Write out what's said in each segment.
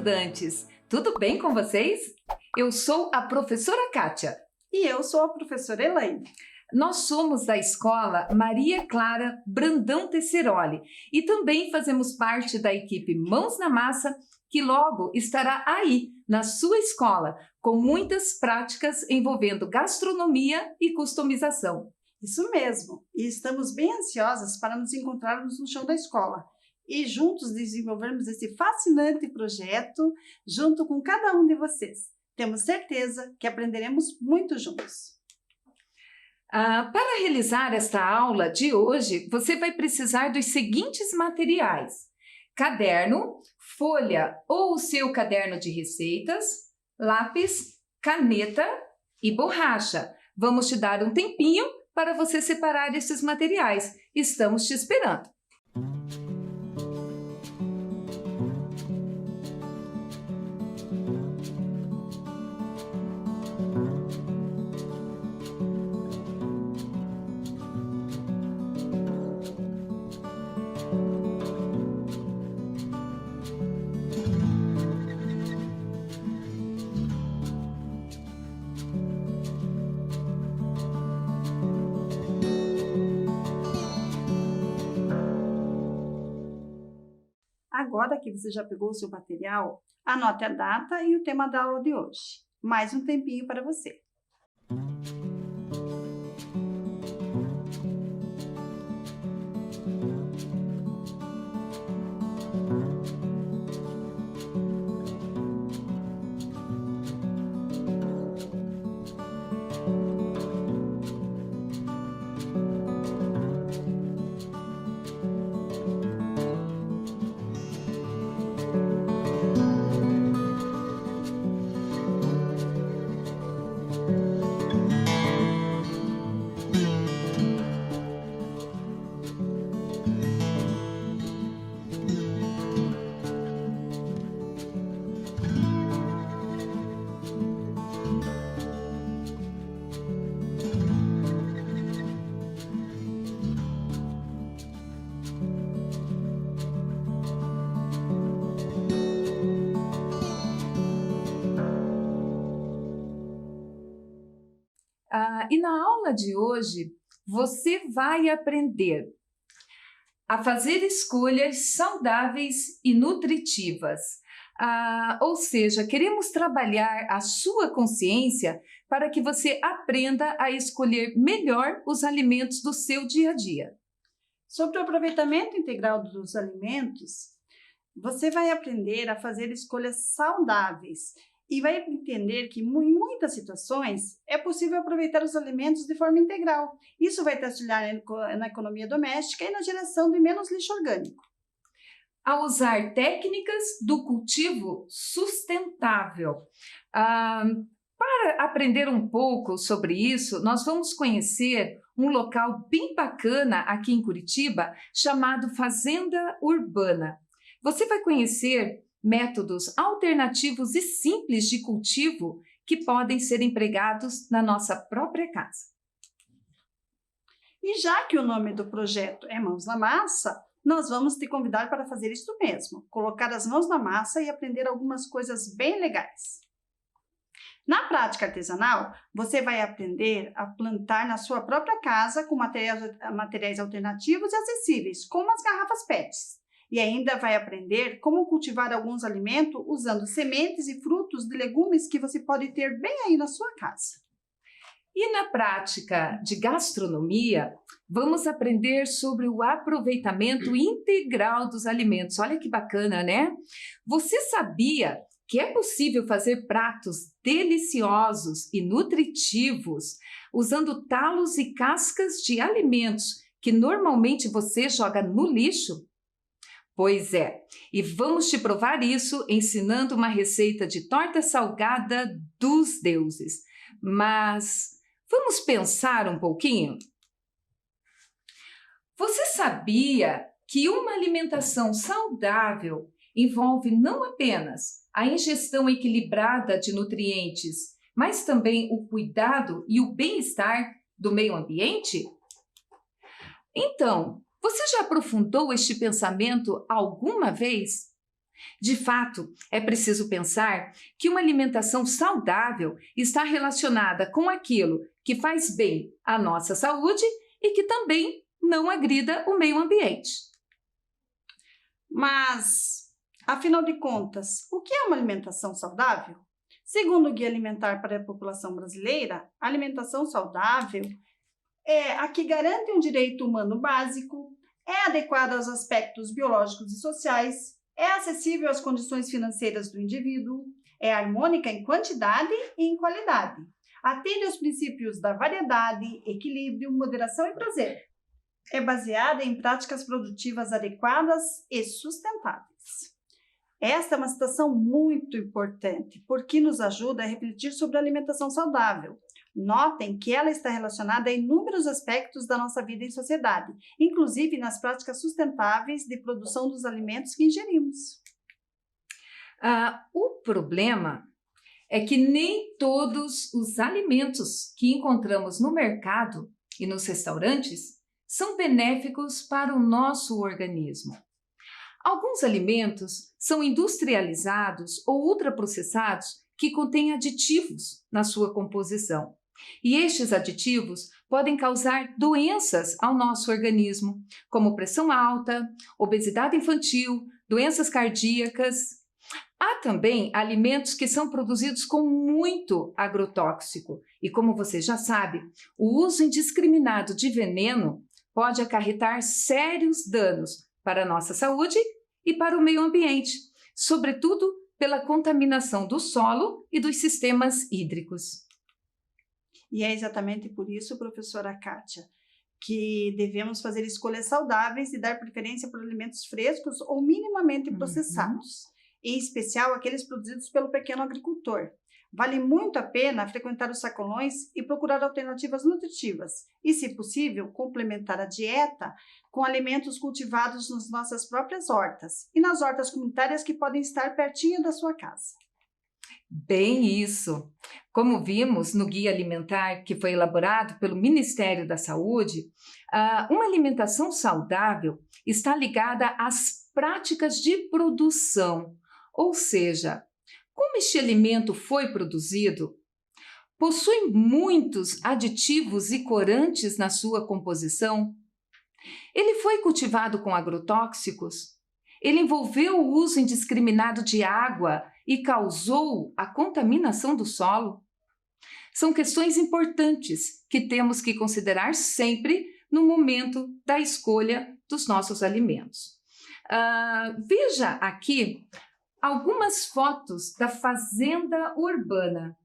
estudantes! Tudo bem com vocês? Eu sou a professora Kátia. E eu sou a professora Elaine. Nós somos da escola Maria Clara Brandão Tesseroli e também fazemos parte da equipe Mãos na Massa, que logo estará aí, na sua escola, com muitas práticas envolvendo gastronomia e customização. Isso mesmo, e estamos bem ansiosas para nos encontrarmos no chão da escola e juntos desenvolvermos esse fascinante projeto junto com cada um de vocês. Temos certeza que aprenderemos muito juntos. Para realizar esta aula de hoje, você vai precisar dos seguintes materiais: caderno, folha ou o seu caderno de receitas, lápis, caneta e borracha. Vamos te dar um tempinho para você separar esses materiais. Estamos te esperando. Agora que você já pegou o seu material, anote a data e o tema da aula de hoje. Mais um tempinho para você. E na aula de hoje, você vai aprender a fazer escolhas saudáveis e nutritivas. Ou seja, queremos trabalhar a sua consciência para que você aprenda a escolher melhor os alimentos do seu dia a dia. Sobre o aproveitamento integral dos alimentos, você vai aprender a fazer escolhas saudáveis e vai entender que em muitas situações é possível aproveitar os alimentos de forma integral. Isso vai te auxiliar na economia doméstica e na geração de menos lixo orgânico. A usar técnicas do cultivo sustentável. Para aprender um pouco sobre isso, nós vamos conhecer um local bem bacana aqui em Curitiba, chamado Fazenda Urbana. Você vai conhecer métodos alternativos e simples de cultivo que podem ser empregados na nossa própria casa. E já que o nome do projeto é Mãos na Massa, nós vamos te convidar para fazer isso mesmo, colocar as mãos na massa e aprender algumas coisas bem legais. Na prática artesanal, você vai aprender a plantar na sua própria casa com materiais alternativos e acessíveis, como as garrafas PETs. E ainda vai aprender como cultivar alguns alimentos usando sementes e frutos de legumes que você pode ter bem aí na sua casa. E na prática de gastronomia, vamos aprender sobre o aproveitamento integral dos alimentos. Olha que bacana, né? Você sabia que é possível fazer pratos deliciosos e nutritivos usando talos e cascas de alimentos que normalmente você joga no lixo? Pois é, e vamos te provar isso ensinando uma receita de torta salgada dos deuses. Mas vamos pensar um pouquinho? Você sabia que uma alimentação saudável envolve não apenas a ingestão equilibrada de nutrientes, mas também o cuidado e o bem-estar do meio ambiente? Então, você já aprofundou este pensamento alguma vez? De fato, é preciso pensar que uma alimentação saudável está relacionada com aquilo que faz bem à nossa saúde e que também não agrida o meio ambiente. Mas, afinal de contas, o que é uma alimentação saudável? Segundo o Guia Alimentar para a População Brasileira, a alimentação saudável é a que garante um direito humano básico, é adequada aos aspectos biológicos e sociais, é acessível às condições financeiras do indivíduo, é harmônica em quantidade e em qualidade, atende aos princípios da variedade, equilíbrio, moderação e prazer. É baseada em práticas produtivas adequadas e sustentáveis. Esta é uma citação muito importante, porque nos ajuda a refletir sobre a alimentação saudável. Notem que ela está relacionada a inúmeros aspectos da nossa vida em sociedade, inclusive nas práticas sustentáveis de produção dos alimentos que ingerimos. O problema é que nem todos os alimentos que encontramos no mercado e nos restaurantes são benéficos para o nosso organismo. Alguns alimentos são industrializados ou ultraprocessados que contêm aditivos na sua composição. E estes aditivos podem causar doenças ao nosso organismo, como pressão alta, obesidade infantil, doenças cardíacas. Há também alimentos que são produzidos com muito agrotóxico e, como você já sabe, o uso indiscriminado de veneno pode acarretar sérios danos para a nossa saúde e para o meio ambiente, sobretudo pela contaminação do solo e dos sistemas hídricos. E é exatamente por isso, professora Kátia, que devemos fazer escolhas saudáveis e dar preferência por alimentos frescos ou minimamente processados, em especial aqueles produzidos pelo pequeno agricultor. Vale muito a pena frequentar os sacolões e procurar alternativas nutritivas e, se possível, complementar a dieta com alimentos cultivados nas nossas próprias hortas e nas hortas comunitárias que podem estar pertinho da sua casa. Bem isso! Como vimos no Guia Alimentar que foi elaborado pelo Ministério da Saúde, uma alimentação saudável está ligada às práticas de produção, ou seja, como este alimento foi produzido, possui muitos aditivos e corantes na sua composição? Ele foi cultivado com agrotóxicos? Ele envolveu o uso indiscriminado de água e causou a contaminação do solo? São questões importantes que temos que considerar sempre no momento da escolha dos nossos alimentos. Veja aqui algumas fotos da fazenda urbana.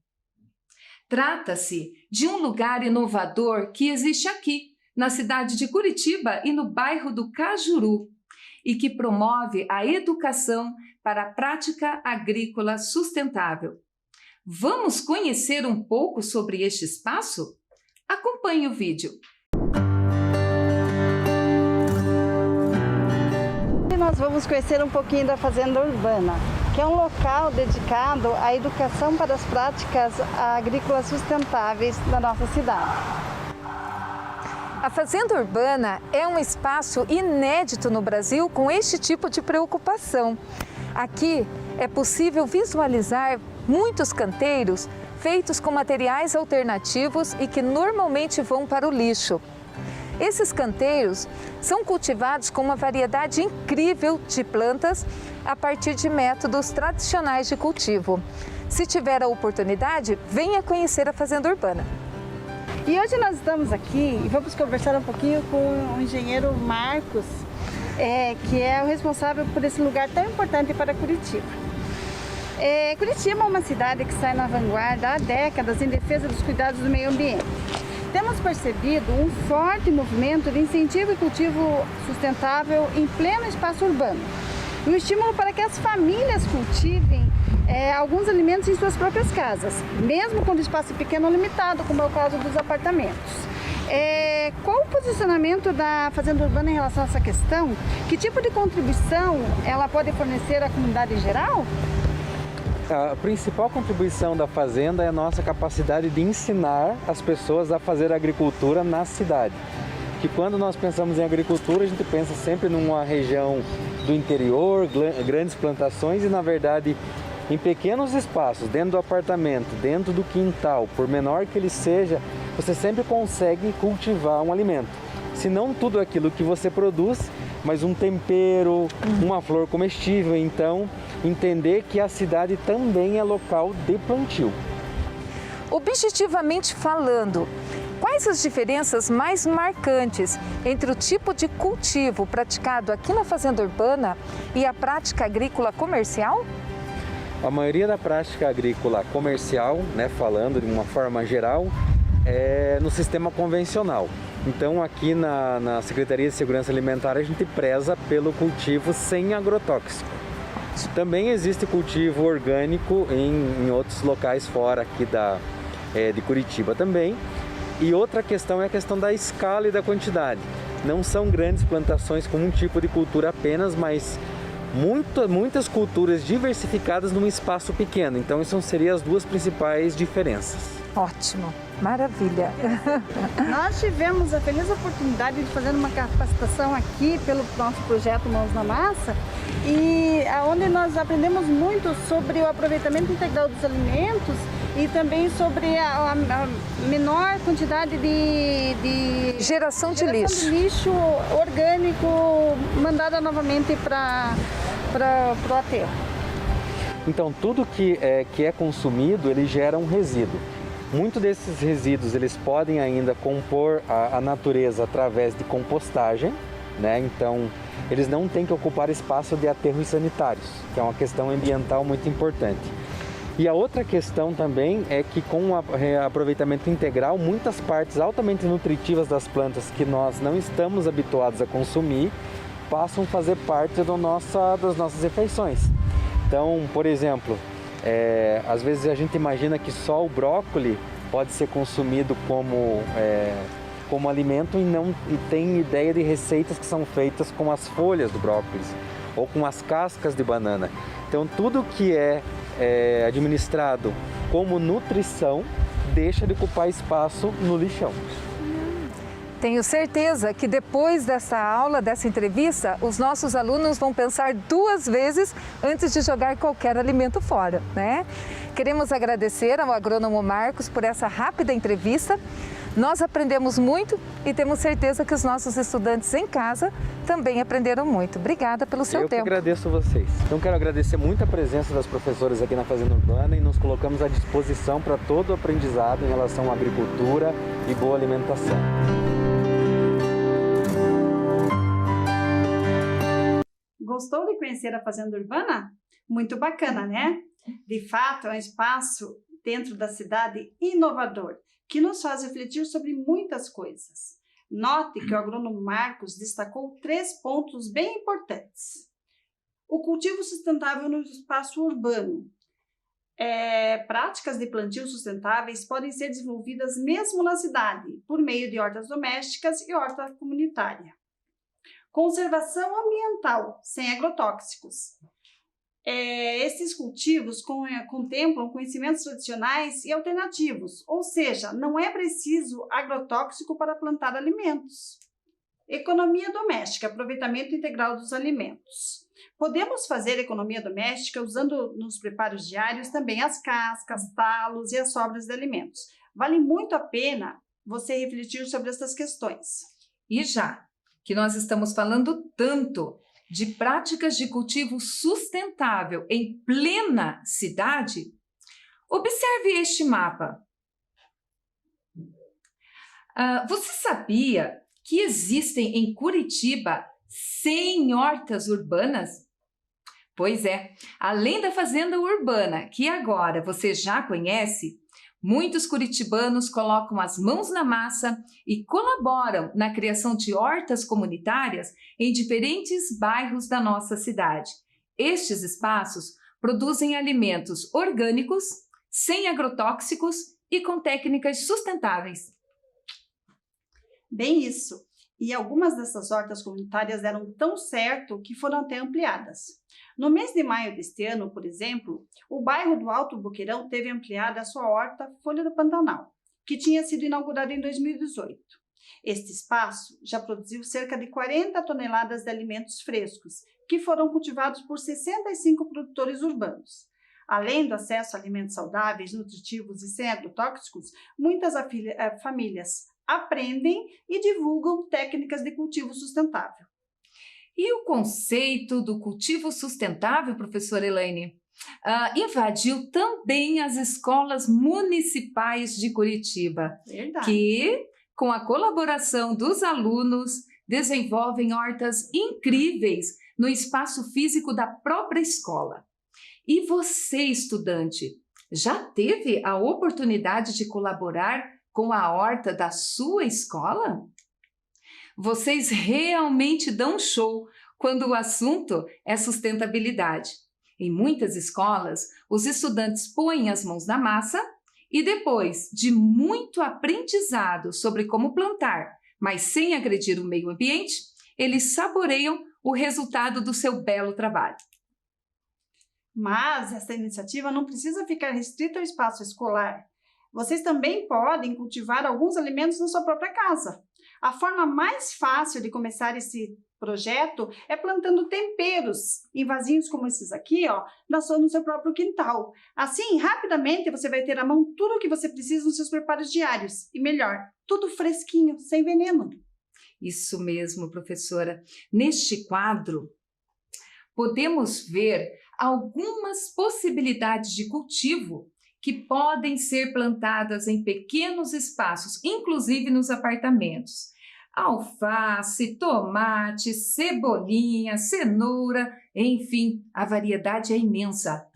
Trata-se de um lugar inovador que existe aqui, na cidade de Curitiba e no bairro do Cajuru, e que promove a educação para a prática agrícola sustentável. Vamos conhecer um pouco sobre este espaço? Acompanhe o vídeo. Nós vamos conhecer um pouquinho da Fazenda Urbana, que é um local dedicado à educação para as práticas agrícolas sustentáveis da nossa cidade. A Fazenda Urbana é um espaço inédito no Brasil com este tipo de preocupação. Aqui é possível visualizar muitos canteiros feitos com materiais alternativos e que normalmente vão para o lixo. Esses canteiros são cultivados com uma variedade incrível de plantas a partir de métodos tradicionais de cultivo. Se tiver a oportunidade, venha conhecer a Fazenda Urbana. E hoje nós estamos aqui e vamos conversar um pouquinho com o engenheiro Marcos, que é o responsável por esse lugar tão importante para Curitiba. Curitiba é uma cidade que está na vanguarda há décadas em defesa dos cuidados do meio ambiente. Temos percebido um forte movimento de incentivo e cultivo sustentável em pleno espaço urbano. E um estímulo para que as famílias cultivem alguns alimentos em suas próprias casas, mesmo quando o espaço é pequeno ou limitado, como é o caso dos apartamentos. Qual o posicionamento da Fazenda Urbana em relação a essa questão? Que tipo de contribuição ela pode fornecer à comunidade em geral? A principal contribuição da fazenda é a nossa capacidade de ensinar as pessoas a fazer agricultura na cidade, que quando nós pensamos em agricultura, a gente pensa sempre numa região do interior, grandes plantações e, na verdade, em pequenos espaços, dentro do apartamento, dentro do quintal, por menor que ele seja, você sempre consegue cultivar um alimento. Se não tudo aquilo que você produz, mas um tempero, uma flor comestível. Então, entender que a cidade também é local de plantio. Objetivamente falando, quais as diferenças mais marcantes entre o tipo de cultivo praticado aqui na Fazenda Urbana e a prática agrícola comercial? A maioria da prática agrícola comercial, falando de uma forma geral, é no sistema convencional. Então aqui na Secretaria de Segurança Alimentar a gente preza pelo cultivo sem agrotóxico. Também existe cultivo orgânico em outros locais fora aqui de Curitiba também. E outra questão é a questão da escala e da quantidade. Não são grandes plantações com um tipo de cultura apenas, mas muitas culturas diversificadas num espaço pequeno. Então, essas seriam as duas principais diferenças. Ótimo, maravilha. Nós tivemos a feliz oportunidade de fazer uma capacitação aqui pelo nosso projeto Mãos na Massa, e onde nós aprendemos muito sobre o aproveitamento integral dos alimentos e também sobre a menor quantidade de geração de lixo orgânico mandada novamente para o aterro. Então, tudo que é consumido, ele gera um resíduo. Muitos desses resíduos eles podem ainda compor a natureza através de compostagem, Então, eles não têm que ocupar espaço de aterros sanitários, que é uma questão ambiental muito importante. E a outra questão também é que com o aproveitamento integral, muitas partes altamente nutritivas das plantas que nós não estamos habituados a consumir passam a fazer parte das nossas refeições. Então, por exemplo, às vezes a gente imagina que só o brócolis pode ser consumido como alimento e tem ideia de receitas que são feitas com as folhas do brócolis ou com as cascas de banana. Então, tudo que é administrado como nutrição deixa de ocupar espaço no lixão. Tenho certeza que depois dessa aula, dessa entrevista, os nossos alunos vão pensar 2 vezes antes de jogar qualquer alimento fora, Queremos agradecer ao agrônomo Marcos por essa rápida entrevista. Nós aprendemos muito e temos certeza que os nossos estudantes em casa também aprenderam muito. Obrigada pelo seu tempo. Eu que agradeço vocês. Então quero agradecer muito a presença das professoras aqui na Fazenda Urbana e nos colocamos à disposição para todo o aprendizado em relação à agricultura e boa alimentação. Gostou de conhecer a Fazenda Urbana? Muito bacana, né? De fato, é um espaço dentro da cidade inovador, que nos faz refletir sobre muitas coisas. Note que o agrônomo Marcos destacou 3 pontos bem importantes. O cultivo sustentável no espaço urbano. Práticas de plantio sustentáveis podem ser desenvolvidas mesmo na cidade, por meio de hortas domésticas e horta comunitária. Conservação ambiental, sem agrotóxicos. Esses cultivos contemplam conhecimentos tradicionais e alternativos, ou seja, não é preciso agrotóxico para plantar alimentos. Economia doméstica, aproveitamento integral dos alimentos. Podemos fazer economia doméstica usando nos preparos diários também as cascas, talos e as sobras de alimentos. Vale muito a pena você refletir sobre essas questões. E já que nós estamos falando tanto de práticas de cultivo sustentável em plena cidade, observe este mapa. Você sabia que existem em Curitiba 100 hortas urbanas? Pois é, além da Fazenda Urbana, que agora você já conhece, muitos curitibanos colocam as mãos na massa e colaboram na criação de hortas comunitárias em diferentes bairros da nossa cidade. Estes espaços produzem alimentos orgânicos, sem agrotóxicos e com técnicas sustentáveis. Bem isso. E algumas dessas hortas comunitárias deram tão certo que foram até ampliadas. No mês de maio deste ano, por exemplo, o bairro do Alto Boqueirão teve ampliada a sua horta Folha do Pantanal, que tinha sido inaugurada em 2018. Este espaço já produziu cerca de 40 toneladas de alimentos frescos, que foram cultivados por 65 produtores urbanos. Além do acesso a alimentos saudáveis, nutritivos e sem agrotóxicos, muitas famílias aprendem e divulgam técnicas de cultivo sustentável. E o conceito do cultivo sustentável, professora Elaine, invadiu também as escolas municipais de Curitiba, Verdade. que, com a colaboração dos alunos, desenvolvem hortas incríveis no espaço físico da própria escola. E você, estudante, já teve a oportunidade de colaborar com a horta da sua escola? Vocês realmente dão show quando o assunto é sustentabilidade. Em muitas escolas, os estudantes põem as mãos na massa e depois de muito aprendizado sobre como plantar, mas sem agredir o meio ambiente, eles saboreiam o resultado do seu belo trabalho. Mas essa iniciativa não precisa ficar restrita ao espaço escolar. Vocês também podem cultivar alguns alimentos na sua própria casa. A forma mais fácil de começar esse projeto é plantando temperos em vasinhos como esses aqui, no seu próprio quintal. Assim, rapidamente você vai ter à mão tudo o que você precisa nos seus preparos diários. E melhor, tudo fresquinho, sem veneno. Isso mesmo, professora. Neste quadro, podemos ver algumas possibilidades de cultivo que podem ser plantadas em pequenos espaços, inclusive nos apartamentos. Alface, tomate, cebolinha, cenoura, enfim, a variedade é imensa.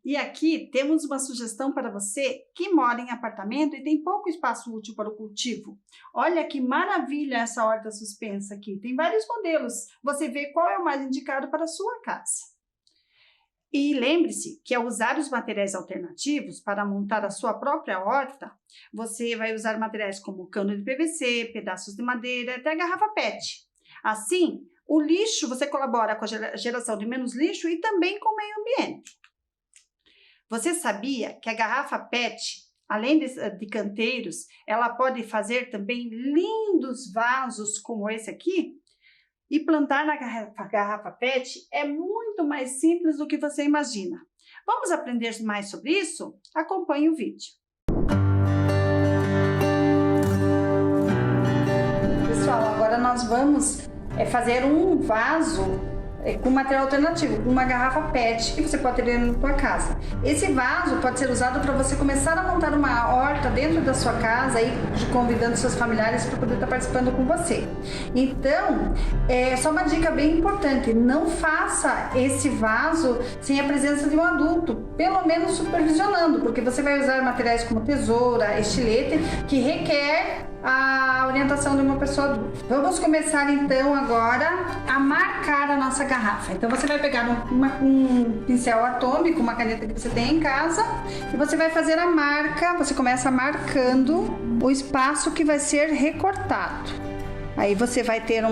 E aqui temos uma sugestão para você que mora em apartamento e tem pouco espaço útil para o cultivo. Olha que maravilha essa horta suspensa aqui. Tem vários modelos. Você vê qual é o mais indicado para a sua casa. E lembre-se que ao usar os materiais alternativos para montar a sua própria horta, você vai usar materiais como cano de PVC, pedaços de madeira, até garrafa PET. Assim, o lixo você colabora com a geração de menos lixo e também com o meio ambiente. Você sabia que a garrafa PET, além de canteiros, ela pode fazer também lindos vasos como esse aqui? E plantar na garrafa PET é muito mais simples do que você imagina. Vamos aprender mais sobre isso? Acompanhe o vídeo. Pessoal, agora nós vamos fazer um vaso com material alternativo, com uma garrafa PET que você pode ter na sua casa. Esse vaso pode ser usado para você começar a montar uma horta dentro da sua casa e convidando seus familiares para poder estar participando com você. Então, só uma dica bem importante, não faça esse vaso sem a presença de um adulto, pelo menos supervisionando, porque você vai usar materiais como tesoura, estilete, que requer a orientação de uma pessoa adulta. Vamos começar então agora a marcar a nossa garrafa. Então você vai pegar um pincel atômico, uma caneta que você tem em casa, e você vai fazer a marca, você começa marcando o espaço que vai ser recortado. Aí você vai ter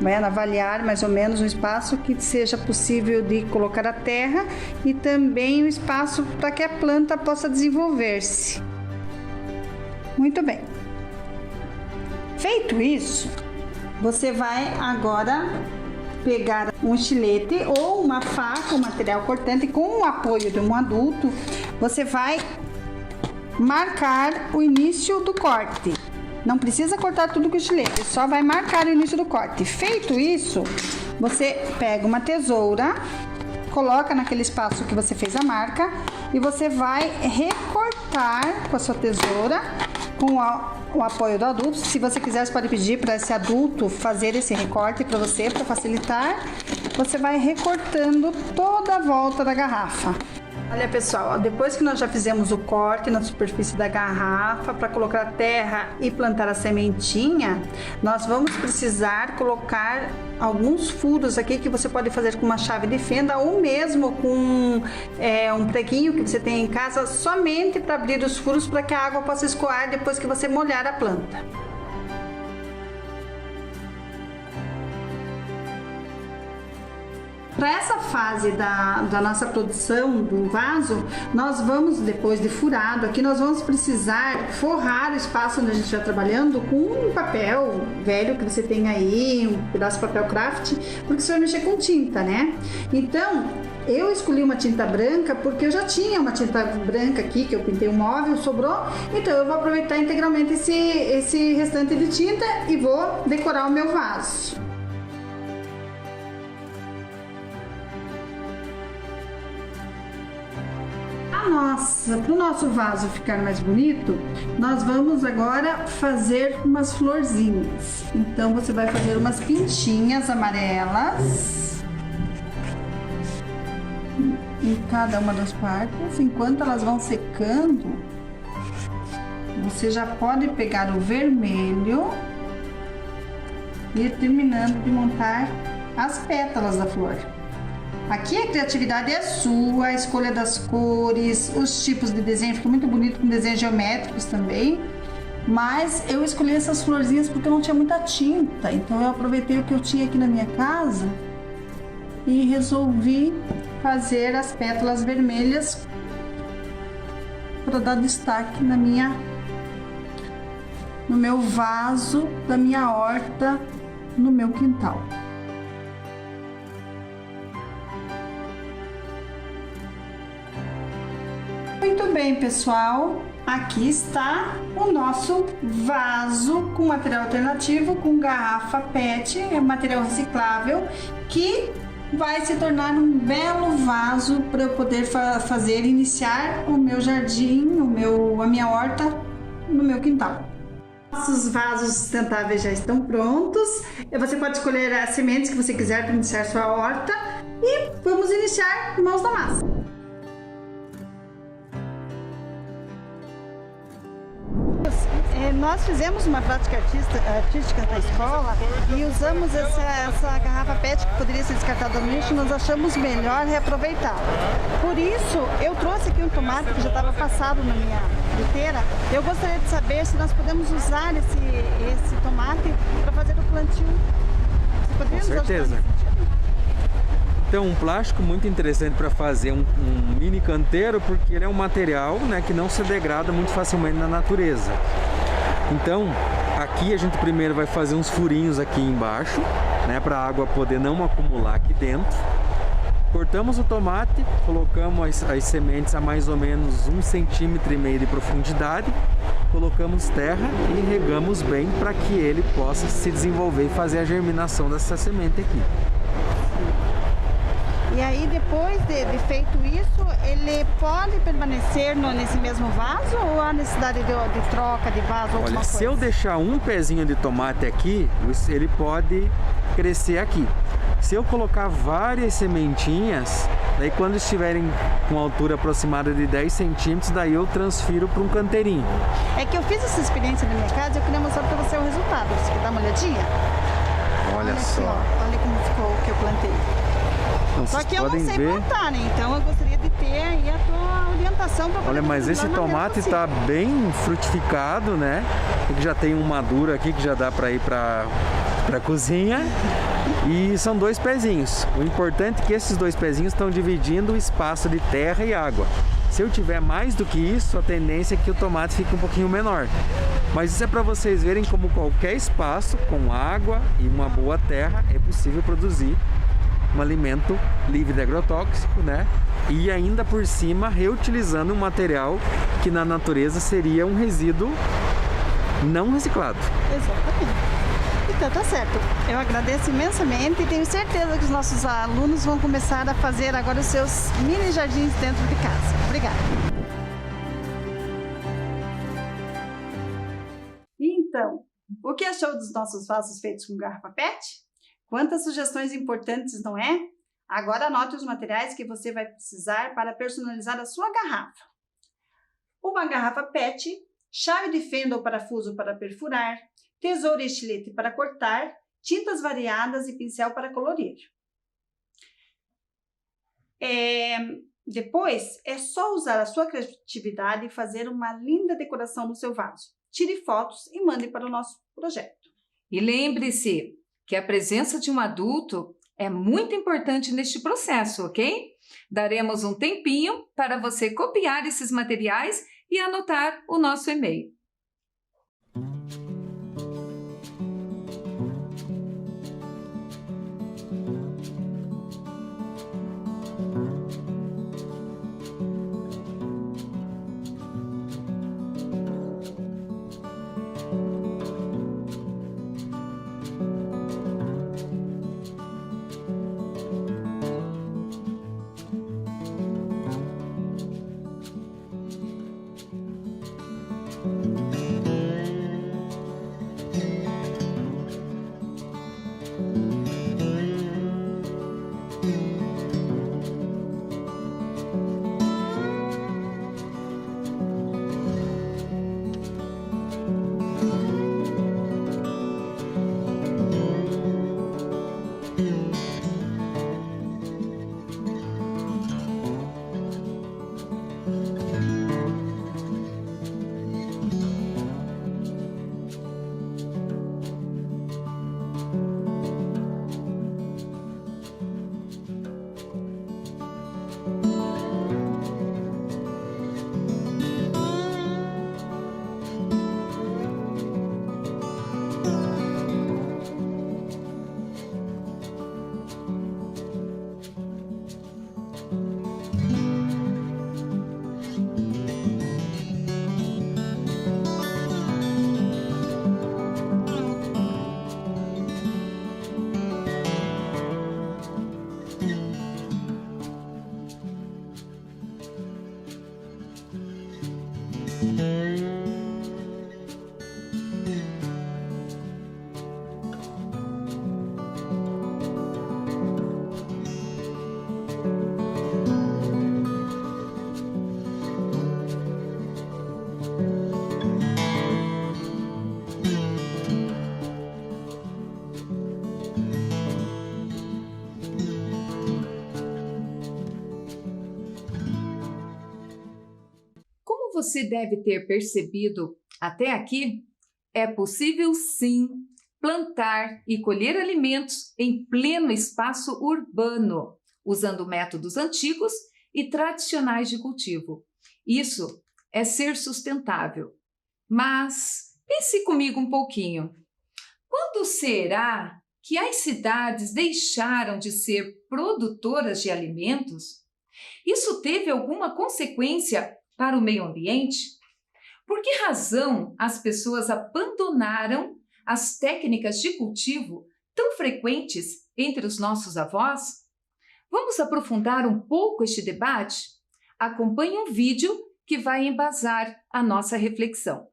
vai avaliar mais ou menos um espaço que seja possível de colocar a terra e também um espaço para que a planta possa desenvolver-se. Muito bem. Feito isso, você vai agora pegar um estilete ou uma faca, um material cortante, com o apoio de um adulto, você vai marcar o início do corte. Não precisa cortar tudo com o estilete, só vai marcar o início do corte. Feito isso, você pega uma tesoura, coloca naquele espaço que você fez a marca e você vai recortar com a sua tesoura com o apoio do adulto. Se você quiser, você pode pedir para esse adulto fazer esse recorte para você, para facilitar. Você vai recortando toda a volta da garrafa. Olha, pessoal, depois que nós já fizemos o corte na superfície da garrafa para colocar a terra e plantar a sementinha, nós vamos precisar colocar alguns furos aqui que você pode fazer com uma chave de fenda ou mesmo com um preguinho que você tem em casa, somente para abrir os furos para que a água possa escoar depois que você molhar a planta. Para essa fase da nossa produção do vaso, nós vamos, depois de furado aqui, nós vamos precisar forrar o espaço onde a gente estiver trabalhando com um papel velho que você tem aí, um pedaço de papel craft, porque você vai mexer com tinta, né? Então, eu escolhi uma tinta branca porque eu já tinha uma tinta branca aqui, que eu pintei o móvel, sobrou, então eu vou aproveitar integralmente esse restante de tinta e vou decorar o meu vaso. Para o nosso vaso ficar mais bonito, nós vamos agora fazer umas florzinhas. Então você vai fazer umas pintinhas amarelas em cada uma das partes. Enquanto elas vão secando, você já pode pegar o vermelho e ir terminando de montar as pétalas da flor. Aqui a criatividade é sua, a escolha das cores, os tipos de desenho, fica muito bonito com desenhos geométricos também. Mas eu escolhi essas florzinhas porque eu não tinha muita tinta, então eu aproveitei o que eu tinha aqui na minha casa e resolvi fazer as pétalas vermelhas para dar destaque no meu vaso da minha horta, no meu quintal. Muito bem, pessoal, aqui está o nosso vaso com material alternativo, com garrafa PET, é material reciclável, que vai se tornar um belo vaso para eu poder iniciar o meu jardim, a minha horta no meu quintal. Nossos vasos sustentáveis já estão prontos. Você pode escolher as sementes que você quiser para iniciar sua horta e vamos iniciar mãos na massa. Nós fizemos uma prática artística na escola e usamos essa garrafa PET que poderia ser descartada no lixo, nós achamos melhor reaproveitar. Por isso, eu trouxe aqui um tomate que já estava passado na minha liteira. Eu gostaria de saber se nós podemos usar esse tomate para fazer o plantio. Você poderia Com certeza. Então, um plástico muito interessante para fazer um mini canteiro, porque ele é um material, né, que não se degrada muito facilmente na natureza. Então, aqui a gente primeiro vai fazer uns furinhos aqui embaixo, né, para a água poder não acumular aqui dentro. Cortamos o tomate, colocamos as sementes a mais ou menos 1,5 cm de profundidade, colocamos terra e regamos bem para que ele possa se desenvolver e fazer a germinação dessa semente aqui. E aí, depois de feito isso, ele pode permanecer nesse mesmo vaso ou há necessidade de troca de vaso? Olha, se eu deixar um pezinho de tomate aqui, ele pode crescer aqui. Se eu colocar várias sementinhas, daí quando estiverem com altura aproximada de 10 centímetros, daí eu transfiro para um canteirinho. É que eu fiz essa experiência na minha casa e eu queria mostrar para você o resultado. Você quer dar uma olhadinha? Olha só. Aqui, ó, olha como ficou o que eu plantei. Então, só que eu não sei plantar, né? Então eu gostaria de ter aí a tua orientação para poder. Olha, mas esse tomate está bem frutificado, né? Ele já tem um maduro aqui que já dá para ir para a cozinha. E são 2 pezinhos. O importante é que esses 2 pezinhos estão dividindo o espaço de terra e água. Se eu tiver mais do que isso, a tendência é que o tomate fique um pouquinho menor. Mas isso é para vocês verem como qualquer espaço com água e uma boa terra é possível produzir um alimento livre de agrotóxico, né? E ainda por cima reutilizando um material que na natureza seria um resíduo não reciclado. Exatamente. Então tá certo. Eu agradeço imensamente e tenho certeza que os nossos alunos vão começar a fazer agora os seus mini jardins dentro de casa. Obrigada. Então, o que achou dos nossos vasos feitos com garrafa PET? Quantas sugestões importantes, não é? Agora anote os materiais que você vai precisar para personalizar a sua garrafa. Uma garrafa PET, chave de fenda ou parafuso para perfurar, tesoura e estilete para cortar, tintas variadas e pincel para colorir. Depois, é só usar a sua criatividade e fazer uma linda decoração no seu vaso. Tire fotos e mande para o nosso projeto. E lembre-se que a presença de um adulto é muito importante neste processo, ok? Daremos um tempinho para você copiar esses materiais e anotar o nosso e-mail. Você deve ter percebido até aqui, é possível sim plantar e colher alimentos em pleno espaço urbano, usando métodos antigos e tradicionais de cultivo. Isso é ser sustentável. Mas pense comigo um pouquinho. Quando será que as cidades deixaram de ser produtoras de alimentos? Isso teve alguma consequência para o meio ambiente? Por que razão as pessoas abandonaram as técnicas de cultivo tão frequentes entre os nossos avós? Vamos aprofundar um pouco este debate? Acompanhe um vídeo que vai embasar a nossa reflexão.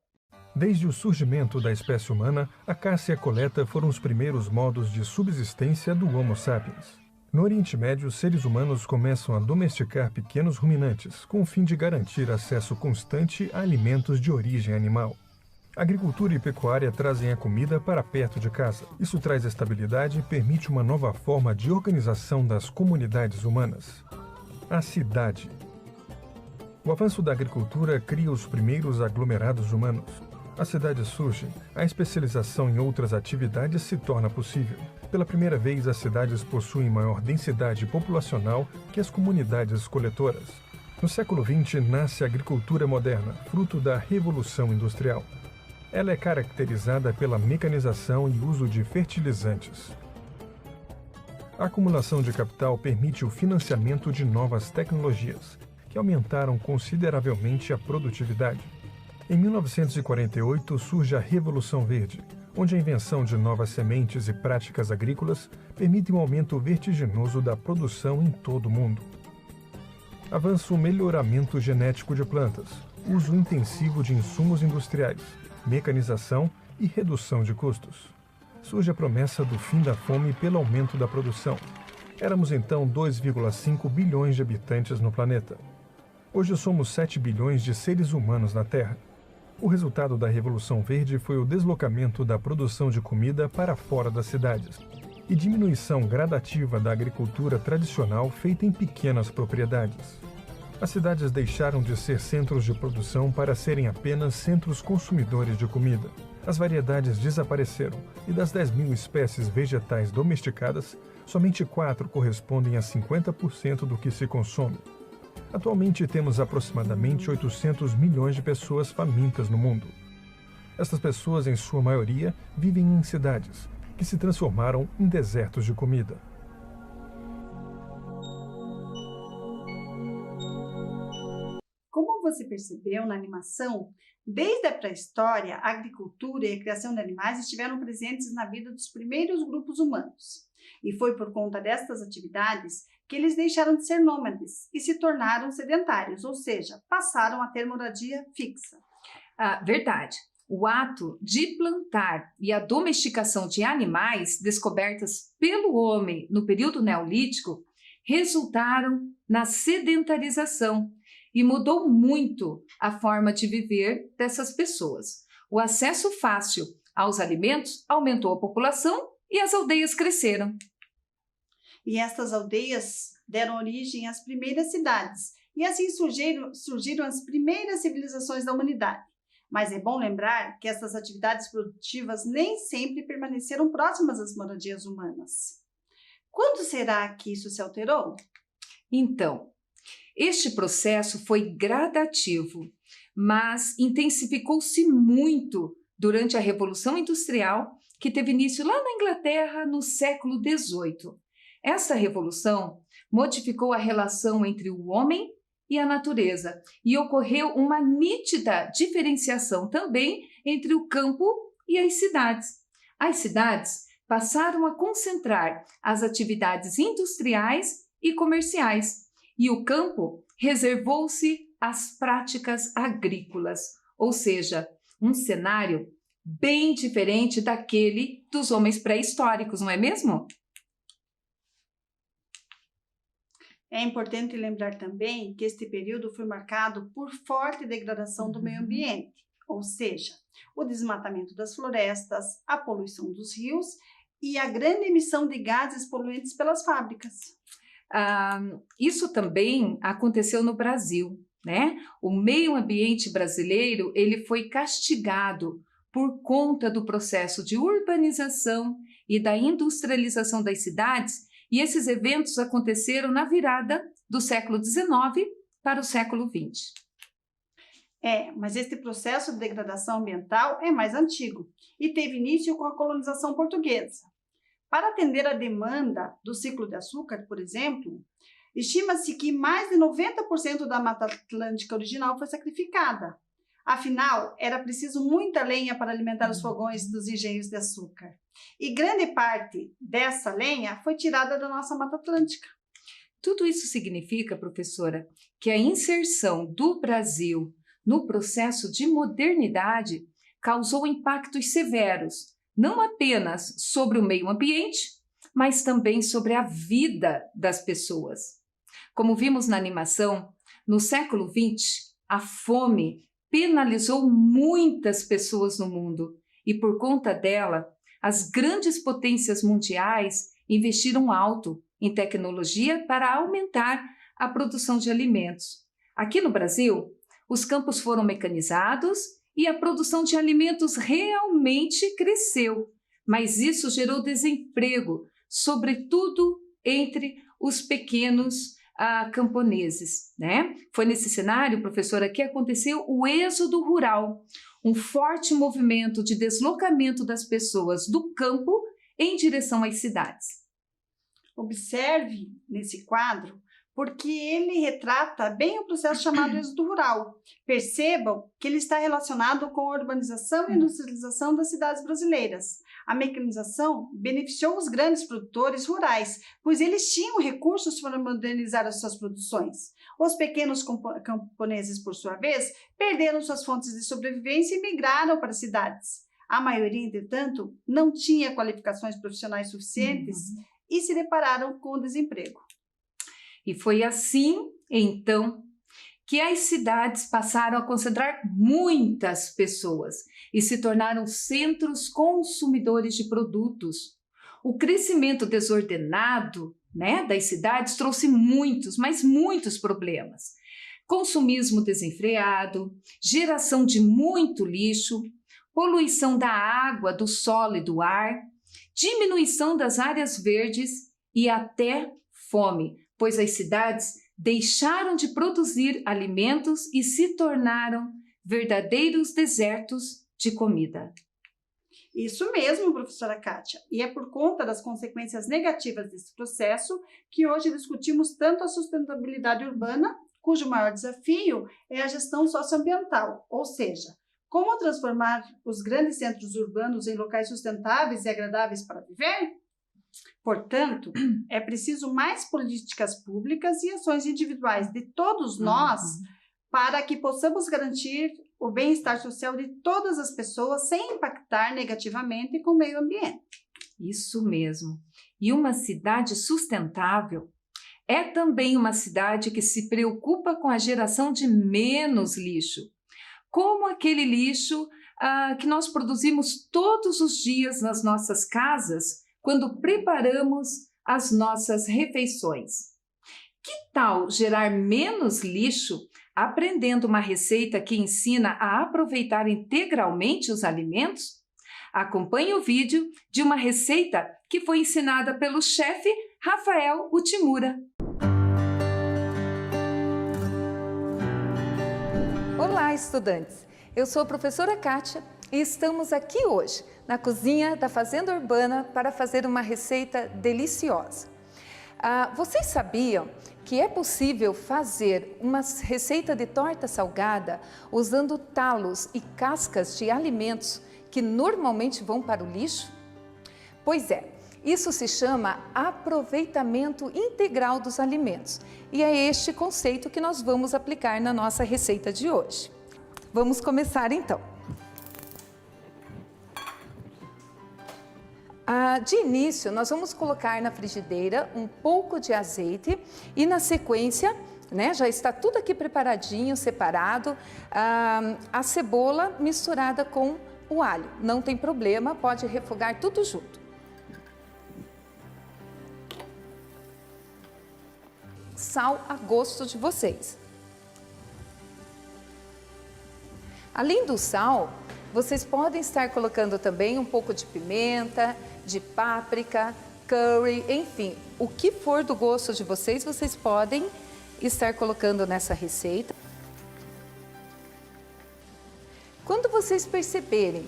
Desde o surgimento da espécie humana, a caça e a coleta foram os primeiros modos de subsistência do Homo sapiens. No Oriente Médio, seres humanos começam a domesticar pequenos ruminantes, com o fim de garantir acesso constante a alimentos de origem animal. Agricultura e pecuária trazem a comida para perto de casa. Isso traz estabilidade e permite uma nova forma de organização das comunidades humanas. A cidade. O avanço da agricultura cria os primeiros aglomerados humanos. As cidades surgem, a especialização em outras atividades se torna possível. Pela primeira vez, as cidades possuem maior densidade populacional que as comunidades coletoras. No século XX, nasce a agricultura moderna, fruto da Revolução Industrial. Ela é caracterizada pela mecanização e uso de fertilizantes. A acumulação de capital permite o financiamento de novas tecnologias, que aumentaram consideravelmente a produtividade. Em 1948, surge a Revolução Verde, onde a invenção de novas sementes e práticas agrícolas permite um aumento vertiginoso da produção em todo o mundo. Avança o melhoramento genético de plantas, uso intensivo de insumos industriais, mecanização e redução de custos. Surge a promessa do fim da fome pelo aumento da produção. Éramos então 2,5 bilhões de habitantes no planeta. Hoje somos 7 bilhões de seres humanos na Terra. O resultado da Revolução Verde foi o deslocamento da produção de comida para fora das cidades e diminuição gradativa da agricultura tradicional feita em pequenas propriedades. As cidades deixaram de ser centros de produção para serem apenas centros consumidores de comida. As variedades desapareceram e das 10.000 espécies vegetais domesticadas, somente 4 correspondem a 50% do que se consome. Atualmente temos aproximadamente 800 milhões de pessoas famintas no mundo. Estas pessoas, em sua maioria, vivem em cidades, que se transformaram em desertos de comida. Como você percebeu na animação, desde a pré-história, a agricultura e a criação de animais estiveram presentes na vida dos primeiros grupos humanos. E foi por conta destas atividades que eles deixaram de ser nômades e se tornaram sedentários, ou seja, passaram a ter moradia fixa. Verdade. O ato de plantar e a domesticação de animais descobertas pelo homem no período neolítico resultaram na sedentarização e mudou muito a forma de viver dessas pessoas. O acesso fácil aos alimentos aumentou a população e as aldeias cresceram. E estas aldeias deram origem às primeiras cidades, e assim surgiram as primeiras civilizações da humanidade. Mas é bom lembrar que essas atividades produtivas nem sempre permaneceram próximas às moradias humanas. Quando será que isso se alterou? Então, este processo foi gradativo, mas intensificou-se muito durante a Revolução Industrial, que teve início lá na Inglaterra no século XVIII. Essa revolução modificou a relação entre o homem e a natureza, e ocorreu uma nítida diferenciação também entre o campo e as cidades. As cidades passaram a concentrar as atividades industriais e comerciais, e o campo reservou-se às práticas agrícolas, ou seja, um cenário bem diferente daquele dos homens pré-históricos, não é mesmo? É importante lembrar também que este período foi marcado por forte degradação do meio ambiente, ou seja, o desmatamento das florestas, a poluição dos rios e a grande emissão de gases poluentes pelas fábricas. Isso também aconteceu no Brasil, né? O meio ambiente brasileiro ele foi castigado por conta do processo de urbanização e da industrialização das cidades. E esses eventos aconteceram na virada do século XIX para o século XX. Mas este processo de degradação ambiental é mais antigo e teve início com a colonização portuguesa. Para atender a demanda do ciclo de açúcar, por exemplo, estima-se que mais de 90% da Mata Atlântica original foi sacrificada. Afinal, era preciso muita lenha para alimentar os fogões dos engenhos de açúcar. E grande parte dessa lenha foi tirada da nossa Mata Atlântica. Tudo isso significa, professora, que a inserção do Brasil no processo de modernidade causou impactos severos, não apenas sobre o meio ambiente, mas também sobre a vida das pessoas. Como vimos na animação, no século XX, a fome penalizou muitas pessoas no mundo e, por conta dela, as grandes potências mundiais investiram alto em tecnologia para aumentar a produção de alimentos. Aqui no Brasil, os campos foram mecanizados e a produção de alimentos realmente cresceu, mas isso gerou desemprego, sobretudo entre os pequenos camponeses, né? Foi nesse cenário, professora, que aconteceu o êxodo rural, um forte movimento de deslocamento das pessoas do campo em direção às cidades. Observe nesse quadro, porque ele retrata bem o processo chamado êxodo rural. Percebam que ele está relacionado com a urbanização e industrialização das cidades brasileiras. A mecanização beneficiou os grandes produtores rurais, pois eles tinham recursos para modernizar as suas produções. Os pequenos camponeses, por sua vez, perderam suas fontes de sobrevivência e migraram para as cidades. A maioria, entretanto, não tinha qualificações profissionais suficientes e se depararam com o desemprego. E foi assim, então, que as cidades passaram a concentrar muitas pessoas e se tornaram centros consumidores de produtos. O crescimento desordenado, né, das cidades trouxe muitos, mas muitos problemas. Consumismo desenfreado, geração de muito lixo, poluição da água, do solo e do ar, diminuição das áreas verdes e até fome, pois as cidades deixaram de produzir alimentos e se tornaram verdadeiros desertos de comida. Isso mesmo, professora Kátia. E é por conta das consequências negativas desse processo que hoje discutimos tanto a sustentabilidade urbana, cujo maior desafio é a gestão socioambiental, ou seja, como transformar os grandes centros urbanos em locais sustentáveis e agradáveis para viver? Portanto, é preciso mais políticas públicas e ações individuais de todos nós para que possamos garantir o bem-estar social de todas as pessoas sem impactar negativamente com o meio ambiente. Isso mesmo. E uma cidade sustentável é também uma cidade que se preocupa com a geração de menos lixo, como aquele lixo que nós produzimos todos os dias nas nossas casas quando preparamos as nossas refeições. Que tal gerar menos lixo aprendendo uma receita que ensina a aproveitar integralmente os alimentos? Acompanhe o vídeo de uma receita que foi ensinada pelo chefe Rafael Utimura. Olá, estudantes! Eu sou a professora Kátia e estamos aqui hoje na cozinha da Fazenda Urbana para fazer uma receita deliciosa. Vocês sabiam que é possível fazer uma receita de torta salgada usando talos e cascas de alimentos que normalmente vão para o lixo? Pois é, isso se chama aproveitamento integral dos alimentos e é este conceito que nós vamos aplicar na nossa receita de hoje. Vamos começar então. De início, nós vamos colocar na frigideira um pouco de azeite e na sequência, já está tudo aqui preparadinho, separado, a cebola misturada com o alho. Não tem problema, pode refogar tudo junto. Sal a gosto de vocês. Além do sal, vocês podem estar colocando também um pouco de pimenta, de páprica, curry, enfim, o que for do gosto de vocês, vocês podem estar colocando nessa receita. Quando vocês perceberem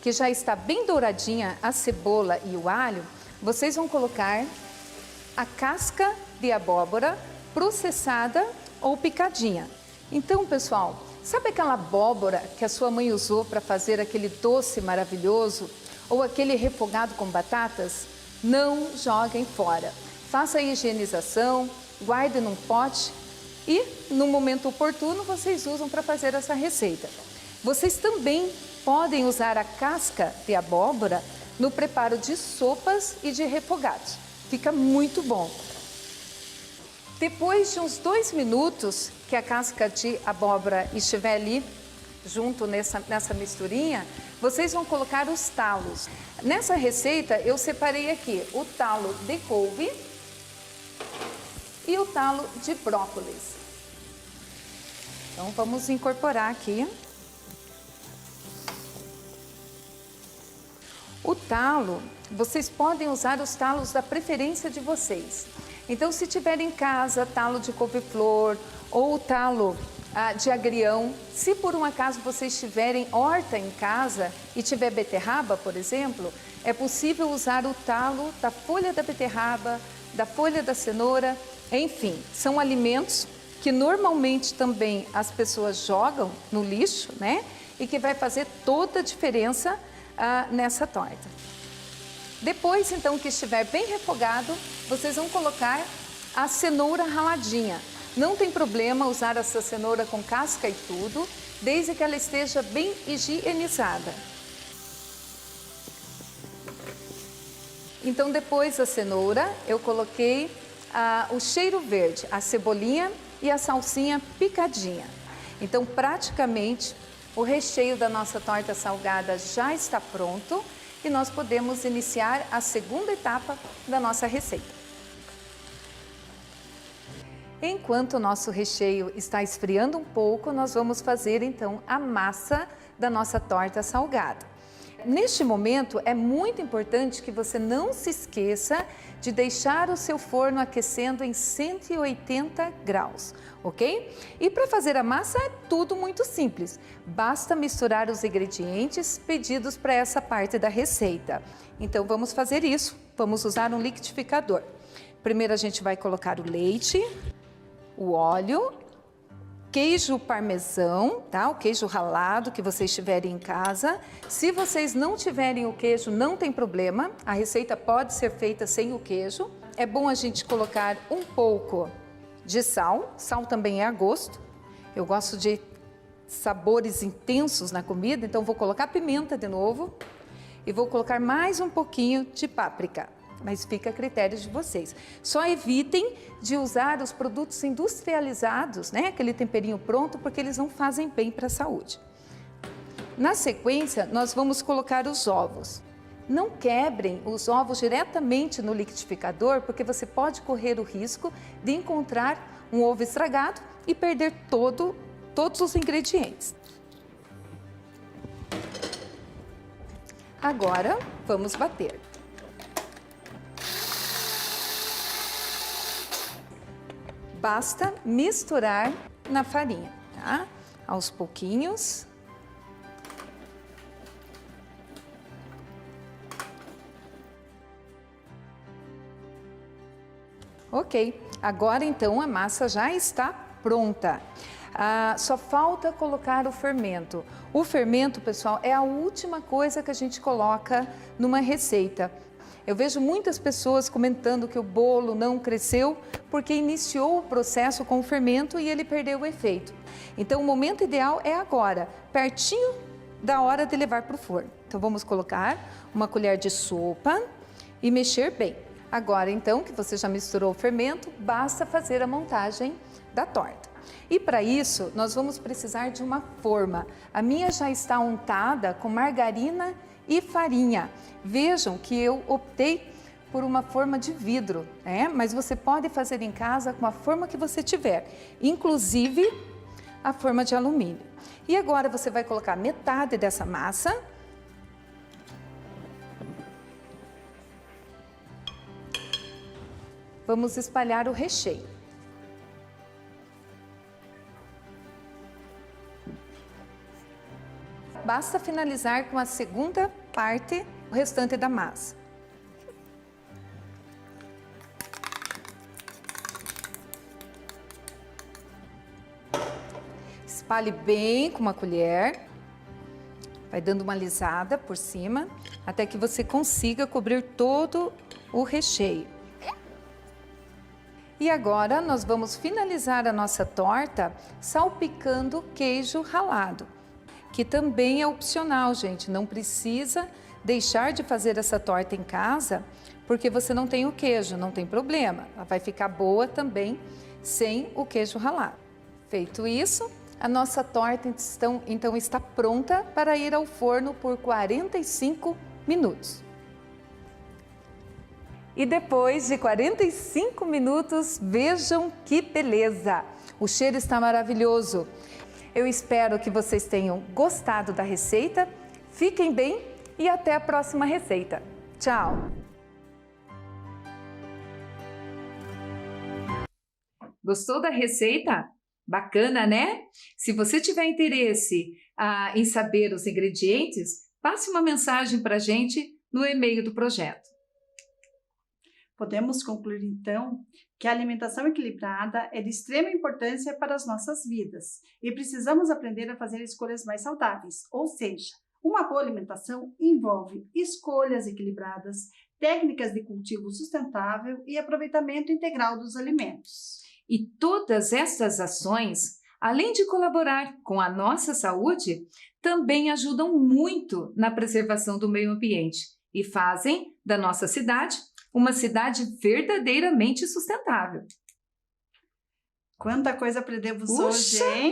que já está bem douradinha a cebola e o alho, vocês vão colocar a casca de abóbora processada ou picadinha. Então, pessoal, sabe aquela abóbora que a sua mãe usou para fazer aquele doce maravilhoso ou aquele refogado com batatas? Não joguem fora. Faça a higienização, guarde num pote e, no momento oportuno, vocês usam para fazer essa receita. Vocês também podem usar a casca de abóbora no preparo de sopas e de refogados. Fica muito bom. Depois de uns 2 minutos que a casca de abóbora estiver ali, junto nessa misturinha, vocês vão colocar os talos. Nessa receita eu separei aqui o talo de couve e o talo de brócolis. Então vamos incorporar aqui. O talo, vocês podem usar os talos da preferência de vocês. Então, se tiver em casa talo de couve-flor ou talo de agrião, se por um acaso vocês tiverem horta em casa e tiver beterraba, por exemplo, é possível usar o talo da folha da beterraba, da folha da cenoura, enfim, são alimentos que normalmente também as pessoas jogam no lixo, e que vai fazer toda a diferença nessa torta. Depois, então, que estiver bem refogado, vocês vão colocar a cenoura raladinha. Não tem problema usar essa cenoura com casca e tudo, desde que ela esteja bem higienizada. Então, depois da cenoura, eu coloquei o cheiro verde, a cebolinha e a salsinha picadinha. Então, praticamente, o recheio da nossa torta salgada já está pronto e nós podemos iniciar a segunda etapa da nossa receita. Enquanto o nosso recheio está esfriando um pouco, nós vamos fazer então a massa da nossa torta salgada. Neste momento, é muito importante que você não se esqueça de deixar o seu forno aquecendo em 180 graus, ok? E para fazer a massa é tudo muito simples. Basta misturar os ingredientes pedidos para essa parte da receita. Então, vamos fazer isso. Vamos usar um liquidificador. Primeiro, a gente vai colocar o leite, o óleo, queijo parmesão, tá? O queijo ralado que vocês tiverem em casa. Se vocês não tiverem o queijo, não tem problema. A receita pode ser feita sem o queijo. É bom a gente colocar um pouco de sal. Sal também é a gosto. Eu gosto de sabores intensos na comida, então vou colocar pimenta de novo e vou colocar mais um pouquinho de páprica. Mas fica a critério de vocês. Só evitem de usar os produtos industrializados, né? Aquele temperinho pronto, porque eles não fazem bem para a saúde. Na sequência, nós vamos colocar os ovos. Não quebrem os ovos diretamente no liquidificador, porque você pode correr o risco de encontrar um ovo estragado e perder todos os ingredientes. Agora, vamos bater. Basta misturar na farinha, tá? Aos pouquinhos. Ok, agora então a massa já está pronta. Só falta colocar o fermento. O fermento, pessoal, é a última coisa que a gente coloca numa receita. Eu vejo muitas pessoas comentando que o bolo não cresceu porque iniciou o processo com o fermento e ele perdeu o efeito. Então, o momento ideal é agora, pertinho da hora de levar para o forno. Então, vamos colocar uma colher de sopa e mexer bem. Agora, então, que você já misturou o fermento, basta fazer a montagem da torta. E para isso, nós vamos precisar de uma forma. A minha já está untada com margarina e farinha. Vejam que eu optei por uma forma de vidro, né? Mas você pode fazer em casa com a forma que você tiver, inclusive a forma de alumínio. E agora você vai colocar metade dessa massa. Vamos espalhar o recheio. Basta finalizar com a segunda parte, o restante da massa. Espalhe bem com uma colher, vai dando uma alisada por cima, até que você consiga cobrir todo o recheio. E agora nós vamos finalizar a nossa torta salpicando queijo ralado, que também é opcional, gente. Não precisa deixar de fazer essa torta em casa, porque você não tem o queijo, não tem problema. Ela vai ficar boa também sem o queijo ralado. Feito isso, a nossa torta então está pronta para ir ao forno por 45 minutos. E depois de 45 minutos, vejam que beleza! O cheiro está maravilhoso. Eu espero que vocês tenham gostado da receita. Fiquem bem e até a próxima receita. Tchau! Gostou da receita? Bacana, né? Se você tiver interesse em saber os ingredientes, passe uma mensagem para a gente no e-mail do projeto. Podemos concluir, então, que a alimentação equilibrada é de extrema importância para as nossas vidas e precisamos aprender a fazer escolhas mais saudáveis, ou seja, uma boa alimentação envolve escolhas equilibradas, técnicas de cultivo sustentável e aproveitamento integral dos alimentos. E todas estas ações, além de colaborar com a nossa saúde, também ajudam muito na preservação do meio ambiente e fazem da nossa cidade uma cidade verdadeiramente sustentável. Quanta coisa aprendemos hoje, hein?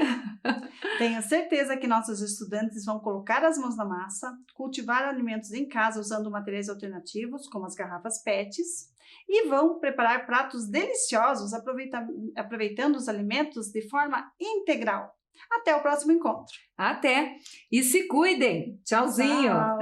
Tenho certeza que nossos estudantes vão colocar as mãos na massa, cultivar alimentos em casa usando materiais alternativos, como as garrafas PETs, e vão preparar pratos deliciosos aproveitando os alimentos de forma integral. Até o próximo encontro. Até! E se cuidem! Tchauzinho! Tchau.